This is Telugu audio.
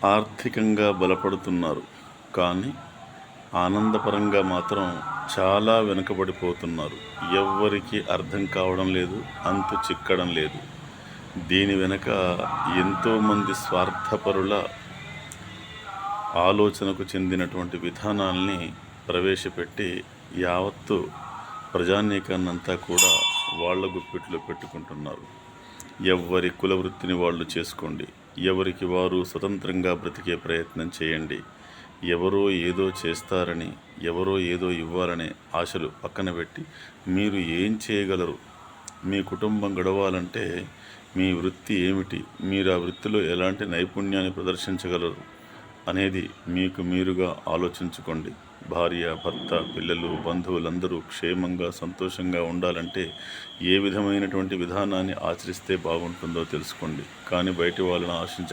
ఆర్థికంగా బలపడుతున్నారు, కానీ ఆనందపరంగా మాత్రం చాలా వెనుకబడిపోతున్నారు. ఎవ్వరికీ అర్థం కావడం లేదు, అంతు చిక్కడం లేదు. దీని వెనుక ఎంతోమంది స్వార్థపరుల ఆలోచనకు చెందినటువంటి విధానాల్ని ప్రవేశపెట్టి యావత్తు ప్రజానీకాన్నంతా కూడా వాళ్ళ గుప్పిట్లో పెట్టుకుంటున్నారు. ఎవరి కుల వృత్తిని వాళ్ళు చేసుకోండి, ఎవరికి వారు స్వతంత్రంగా బ్రతికే ప్రయత్నం చేయండి. ఎవరో ఏదో చేస్తారని, ఎవరో ఏదో ఇవ్వాలనే ఆశలు పక్కన పెట్టి మీరు ఏం చేయగలరు, మీ కుటుంబం గడవాలంటే మీ వృత్తి ఏమిటి, మీరు ఆ వృత్తిలో ఎలాంటి నైపుణ్యాన్ని ప్రదర్శించగలరు అనేది మీకు మీరుగా ఆలోచించుకోండి. భార్య, భర్త, పిల్లలు, బంధువులందరూ క్షేమంగా సంతోషంగా ఉండాలంటే ఏ విధమైనటువంటి విధానాన్ని ఆచరిస్తే బాగుంటుందో తెలుసుకోండి. కానీ బయటి వాళ్ళని ఆశించ